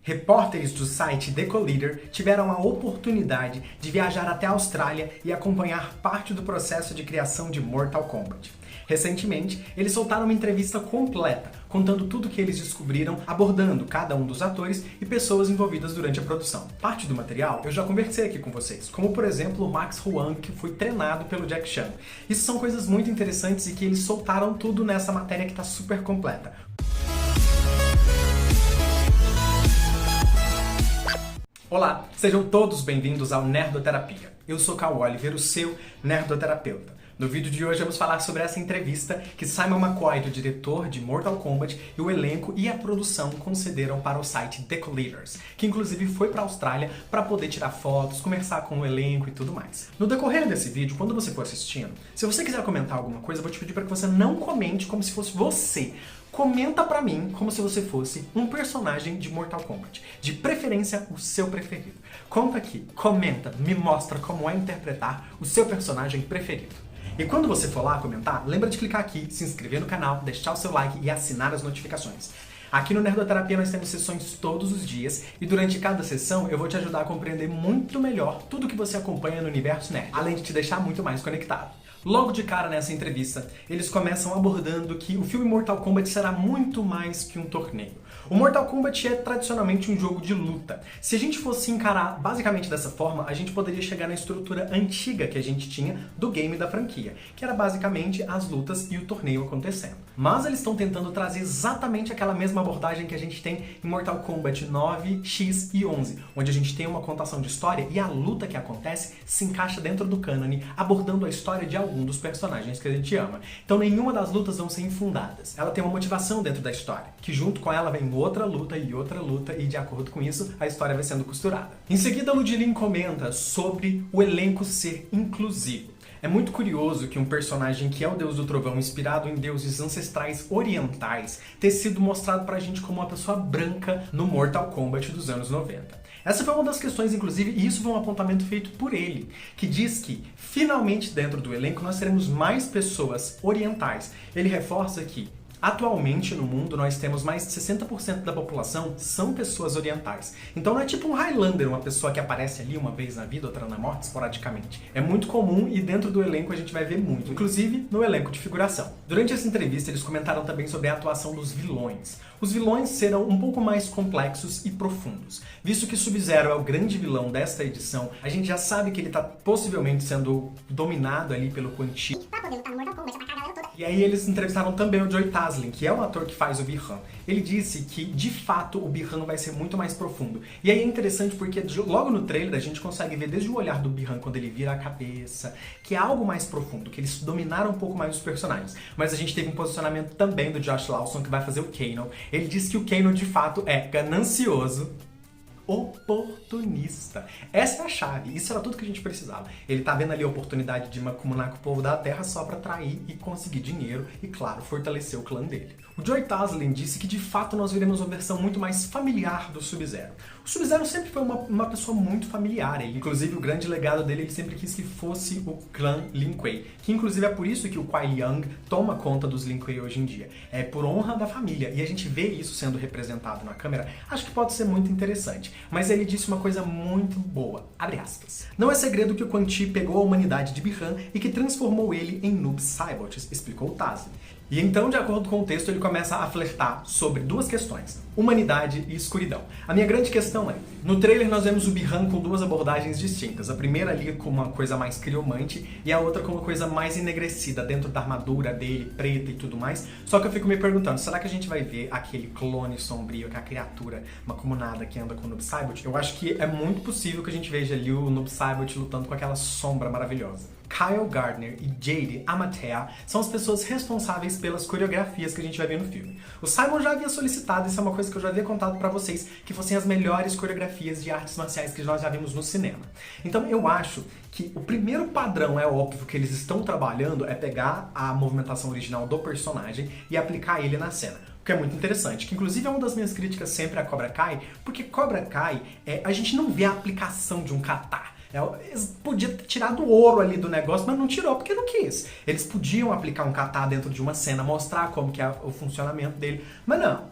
Repórteres do site The Collider tiveram a oportunidade de viajar até a Austrália e acompanhar parte do processo de criação de Mortal Kombat. Recentemente, eles soltaram uma entrevista completa, contando tudo o que eles descobriram, abordando cada um dos atores e pessoas envolvidas durante a produção. Parte do material eu já conversei aqui com vocês, como por exemplo o Max Huang, que foi treinado pelo Jack Chan. Isso são coisas muito interessantes e que eles soltaram tudo nessa matéria que está super completa. Olá, sejam todos bem-vindos ao Nerdoterapia. Eu sou Cal Oliver, o seu nerdoterapeuta. No vídeo de hoje vamos falar sobre essa entrevista que Simon McCoy, o diretor de Mortal Kombat, e o elenco e a produção concederam para o site The Colliders, que inclusive foi para a Austrália para poder tirar fotos, conversar com o elenco e tudo mais. No decorrer desse vídeo, quando você for assistindo, se você quiser comentar alguma coisa, eu vou te pedir para que você não comente como se fosse você. Comenta pra mim como se você fosse um personagem de Mortal Kombat. De preferência, o seu preferido. Conta aqui, comenta, me mostra como é interpretar o seu personagem preferido. E quando você for lá comentar, lembra de clicar aqui, se inscrever no canal, deixar o seu like e assinar as notificações. Aqui no Nerdoterapia nós temos sessões todos os dias e durante cada sessão eu vou te ajudar a compreender muito melhor tudo que você acompanha no universo nerd, além de te deixar muito mais conectado. Logo de cara nessa entrevista, eles começam abordando que o filme Mortal Kombat será muito mais que um torneio. O Mortal Kombat é tradicionalmente um jogo de luta. Se a gente fosse encarar basicamente dessa forma, a gente poderia chegar na estrutura antiga que a gente tinha do game da franquia, que era basicamente as lutas e o torneio acontecendo. Mas eles estão tentando trazer exatamente aquela mesma abordagem que a gente tem em Mortal Kombat 9, X e 11, onde a gente tem uma contação de história e a luta que acontece se encaixa dentro do cânone, abordando a história de algum dos personagens que a gente ama. Então nenhuma das lutas vão ser infundadas. Ela tem uma motivação dentro da história, que junto com ela vem outra luta e de acordo com isso, a história vai sendo costurada. Em seguida, Ludilin comenta sobre o elenco ser inclusivo. É muito curioso que um personagem que é o Deus do Trovão, inspirado em deuses ancestrais orientais, ter sido mostrado pra gente como uma pessoa branca no Mortal Kombat dos anos 90. Essa foi uma das questões, inclusive, e isso foi um apontamento feito por ele, que diz que, finalmente, dentro do elenco, nós teremos mais pessoas orientais. Ele reforça que, atualmente no mundo, nós temos mais de 60% da população são pessoas orientais. Então não é tipo um Highlander, uma pessoa que aparece ali uma vez na vida, outra na morte, esporadicamente. É muito comum e dentro do elenco a gente vai ver muito, inclusive no elenco de figuração. Durante essa entrevista eles comentaram também sobre a atuação dos vilões. Os vilões serão um pouco mais complexos e profundos. Visto que Sub-Zero é o grande vilão desta edição, a gente já sabe que ele está possivelmente sendo dominado ali pelo Quan Chi. E aí eles entrevistaram também o Joey Taslim, que é o ator que faz o Bi-Han. Ele disse que, de fato, o Bi-Han vai ser muito mais profundo. E aí é interessante porque logo no trailer a gente consegue ver desde o olhar do Bi-Han quando ele vira a cabeça, que é algo mais profundo, que eles dominaram um pouco mais os personagens. Mas a gente teve um posicionamento também do Josh Lawson, que vai fazer o Kano. Ele disse que o Kano, de fato, é ganancioso, oportunista. Essa é a chave, isso era tudo que a gente precisava. Ele tá vendo ali a oportunidade de mancomunar com o povo da Terra só pra atrair e conseguir dinheiro e, claro, fortalecer o clã dele. O Joey Taslim disse que, de fato, nós veremos uma versão muito mais familiar do Sub-Zero. O Sub-Zero sempre foi uma pessoa muito familiar. Ele, inclusive, o grande legado dele, ele sempre quis que fosse o clã Lin Kuei. Que, inclusive, é por isso que o Kuai Liang toma conta dos Lin Kuei hoje em dia. É por honra da família. E a gente vê isso sendo representado na câmera. Acho que pode ser muito interessante. Mas ele disse uma coisa muito boa. Abre aspas. Não é segredo que o Quan Chi pegou a humanidade de Bi-Han e que transformou ele em Noob Saibot, explicou o Taslim. E então, de acordo com o texto, ele começa a flertar sobre duas questões: humanidade e escuridão. A minha grande questão é, no trailer nós vemos o Bi-Han com duas abordagens distintas. A primeira ali com uma coisa mais criomante e a outra com uma coisa mais enegrecida dentro da armadura dele, preta e tudo mais. Só que eu fico me perguntando, será que a gente vai ver aquele clone sombrio, que é a criatura macumunada que anda com o Noob Saibot? Eu acho que é muito possível que a gente veja ali o Noob Saibot lutando com aquela sombra maravilhosa. Kyle Gardner e Jade Amatea são as pessoas responsáveis pelas coreografias que a gente vai ver no filme. O Simon já havia solicitado, isso é uma coisa que eu já havia contado pra vocês, que fossem as melhores coreografias de artes marciais que nós já vimos no cinema. Então eu acho que o primeiro padrão, é óbvio, que eles estão trabalhando é pegar a movimentação original do personagem e aplicar ele na cena. O que é muito interessante, que inclusive é uma das minhas críticas sempre a Cobra Kai, porque Cobra Kai, a gente não vê a aplicação de um kata. Eles podiam ter tirado o ouro ali do negócio, mas não tirou porque não quis. Eles podiam aplicar um kata dentro de uma cena, mostrar como que é o funcionamento dele, mas não.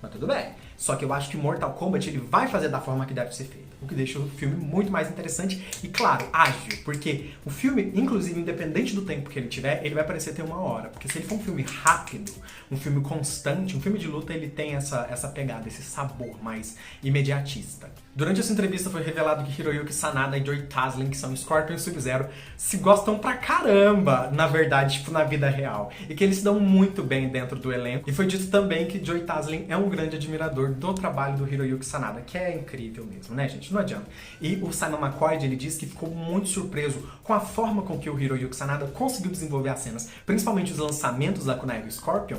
Mas tudo bem. Só que eu acho que Mortal Kombat ele vai fazer da forma que deve ser feito, o que deixa o filme muito mais interessante e, claro, ágil, porque o filme, inclusive, independente do tempo que ele tiver, ele vai parecer ter 1 hora, porque se ele for um filme rápido, um filme constante, um filme de luta, ele tem essa pegada, esse sabor mais imediatista. Durante essa entrevista foi revelado que Hiroyuki Sanada e Joey Taslim, que são Scorpion e Sub-Zero, se gostam pra caramba, na verdade, tipo, na vida real, e que eles se dão muito bem dentro do elenco. E foi dito também que Joey Taslim é um grande admirador do trabalho do Hiroyuki Sanada, que é incrível mesmo, né, gente? Não adianta. E o Simon McCoy, ele disse que ficou muito surpreso com a forma com que o Hiroyuki Sanada conseguiu desenvolver as cenas, principalmente os lançamentos da kunai do Scorpion.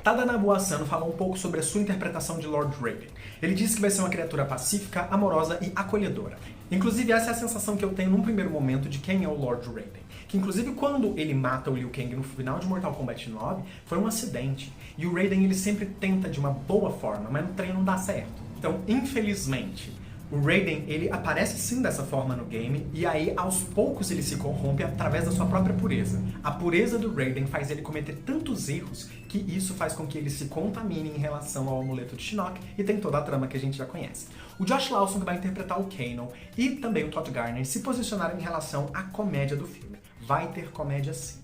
Tadanobu Asano falou um pouco sobre a sua interpretação de Lord Raiden. Ele disse que vai ser uma criatura pacífica, amorosa e acolhedora. Inclusive, essa é a sensação que eu tenho num primeiro momento de quem é o Lord Raiden. Que, inclusive, quando ele mata o Liu Kang no final de Mortal Kombat 9, foi um acidente. E o Raiden, ele sempre tenta de uma boa forma, mas no treino não dá certo. Então, infelizmente, o Raiden, ele aparece sim dessa forma no game, e aí aos poucos ele se corrompe através da sua própria pureza. A pureza do Raiden faz ele cometer tantos erros que isso faz com que ele se contamine em relação ao amuleto de Shinnok, e tem toda a trama que a gente já conhece. O Josh Lawson, que vai interpretar o Kano, e também o Todd Garner se posicionaram em relação à comédia do filme. Vai ter comédia sim.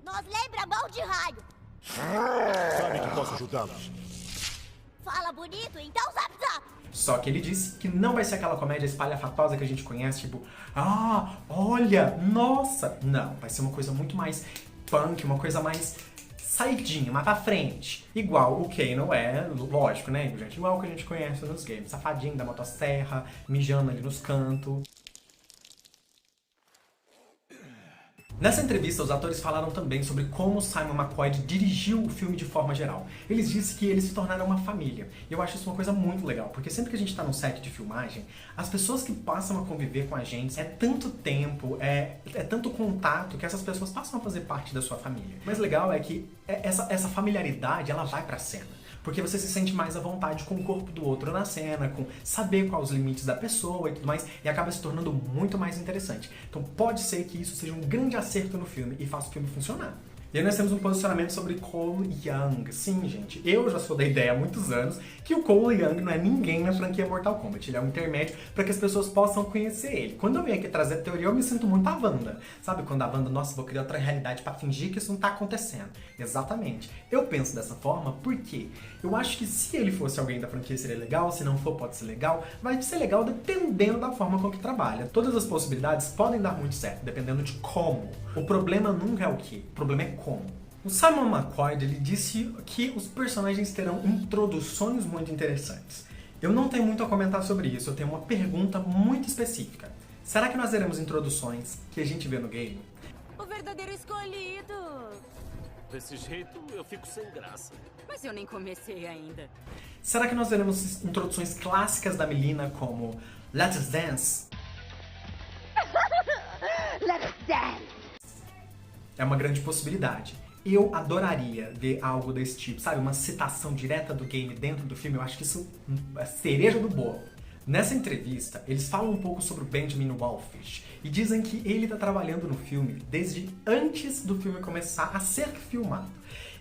Nós lembra mão de raio. Sabe que posso ajudá-los. Fala bonito, então zap zap. Só que ele disse que não vai ser aquela comédia espalhafatosa que a gente conhece, tipo, ah, olha, nossa. Não, vai ser uma coisa muito mais punk, uma coisa mais saidinha, mais pra frente. Igual o Kano é, lógico, né, gente? Igual o que a gente conhece nos games. Safadinho da motosserra, mijando ali nos cantos. Nessa entrevista, os atores falaram também sobre como Simon McCoy dirigiu o filme de forma geral. Eles disseram que eles se tornaram uma família. E eu acho isso uma coisa muito legal, porque sempre que a gente tá num set de filmagem, as pessoas que passam a conviver com a gente, é tanto tempo, é tanto contato, que essas pessoas passam a fazer parte da sua família. O mais legal é que essa familiaridade, ela vai pra cena. Porque você se sente mais à vontade com o corpo do outro na cena, com saber quais os limites da pessoa e tudo mais, e acaba se tornando muito mais interessante. Então pode ser que isso seja um grande acerto no filme e faça o filme funcionar. E aí nós temos um posicionamento sobre Cole Young. Sim, gente, eu já sou da ideia há muitos anos que o Cole Young não é ninguém na franquia Mortal Kombat. Ele é um intermédio para que as pessoas possam conhecer ele. Quando eu venho aqui trazer a teoria, eu me sinto muito a Wanda. Sabe quando a Wanda, nossa, vou criar outra realidade para fingir que isso não tá acontecendo. Exatamente. Eu penso dessa forma porque eu acho que se ele fosse alguém da franquia seria legal, se não for pode ser legal, vai ser legal dependendo da forma com que trabalha. Todas as possibilidades podem dar muito certo, dependendo de como. O problema nunca é o que, o problema é como. O Simon McCoy, ele disse que os personagens terão introduções muito interessantes. Eu não tenho muito a comentar sobre isso, eu tenho uma pergunta muito específica. Será que nós teremos introduções que a gente vê no game? O verdadeiro escolhido. Desse jeito, eu fico sem graça. Mas eu nem comecei ainda. Será que nós veremos introduções clássicas da Mileena como Let's Dance? Let's dance. É uma grande possibilidade. Eu adoraria ver algo desse tipo, sabe? Uma citação direta do game dentro do filme. Eu acho que isso é cereja do bolo. Nessa entrevista, eles falam um pouco sobre o Benjamin Wallfisch e dizem que ele está trabalhando no filme desde antes do filme começar a ser filmado.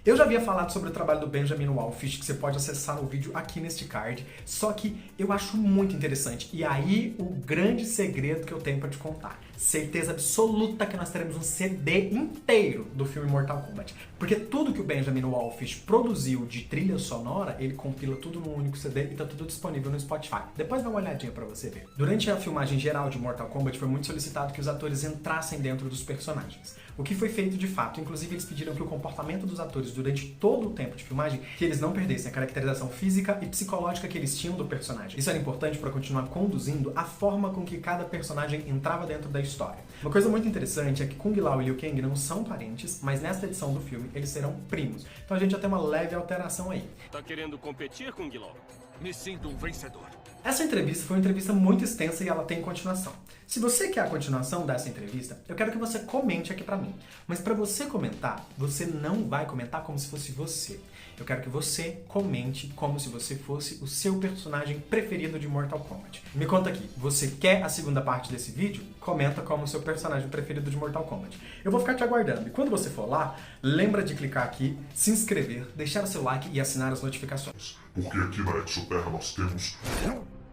Eu já havia falado sobre o trabalho do Benjamin Wallfisch, que você pode acessar no vídeo aqui neste card, só que eu acho muito interessante. E aí, o grande segredo que eu tenho pra te contar. Certeza absoluta que nós teremos um CD inteiro do filme Mortal Kombat. Porque tudo que o Benjamin Wallfisch produziu de trilha sonora, ele compila tudo num único CD e tá tudo disponível no Spotify. Depois dá uma olhadinha pra você ver. Durante a filmagem geral de Mortal Kombat, foi muito solicitado que os atores entrassem dentro dos personagens. O que foi feito de fato. Inclusive, eles pediram que o comportamento dos atores durante todo o tempo de filmagem, que eles não perdessem a caracterização física e psicológica que eles tinham do personagem. Isso era importante para continuar conduzindo a forma com que cada personagem entrava dentro da história. Uma coisa muito interessante é que Kung Lao e Liu Kang não são parentes, mas nesta edição do filme eles serão primos. Então a gente já tem uma leve alteração aí. Tá querendo competir com Guilherme? Me sinto um vencedor. Essa entrevista foi uma entrevista muito extensa e ela tem continuação. Se você quer a continuação dessa entrevista, eu quero que você comente aqui pra mim. Mas pra você comentar, você não vai comentar como se fosse você. Eu quero que você comente como se você fosse o seu personagem preferido de Mortal Kombat. Me conta aqui, você quer a segunda parte desse vídeo? Comenta como o seu personagem preferido de Mortal Kombat. Eu vou ficar te aguardando. E quando você for lá, lembra de clicar aqui, se inscrever, deixar o seu like e assinar as notificações. Porque aqui na Exoterra nós temos...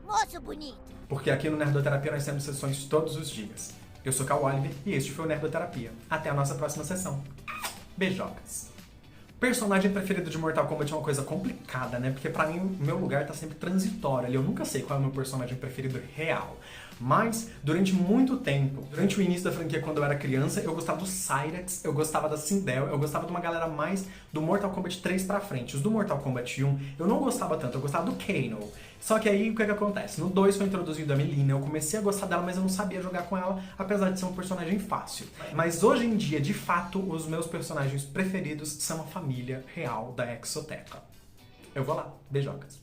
Moço bonito. Porque aqui no Nerdoterapia nós temos sessões todos os dias. Eu sou Cal Oliver e este foi o Nerdoterapia. Até a nossa próxima sessão. Beijocas. Personagem preferido de Mortal Kombat é uma coisa complicada, né? Porque pra mim o meu lugar tá sempre transitório ali. Eu nunca sei qual é o meu personagem preferido real. Mas, durante muito tempo, durante o início da franquia, quando eu era criança, eu gostava do Cyrax, eu gostava da Sindel, eu gostava de uma galera mais do Mortal Kombat 3 pra frente. Os do Mortal Kombat 1 eu não gostava tanto, eu gostava do Kano. Só que aí, o que acontece? No 2 foi introduzido a Mileena, eu comecei a gostar dela, mas eu não sabia jogar com ela, apesar de ser um personagem fácil. Mas hoje em dia, de fato, os meus personagens preferidos são a família real da Exoteca. Eu vou lá, beijocas.